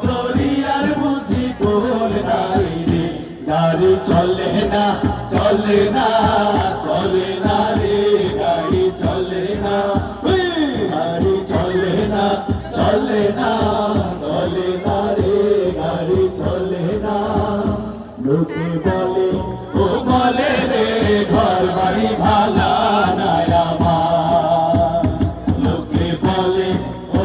দরিয়ার বুঝি কোল নাই রে, গাড়ি চলে না চলে না চলে না রে, গাড়ি চলে না, গাড়ি চলে না চলে না চলে না রে, গাড়ি চলে না। লোকে বলে ও বলে রে ঘর বাড়ি ভালা নাই আমার, লোকে বলে ও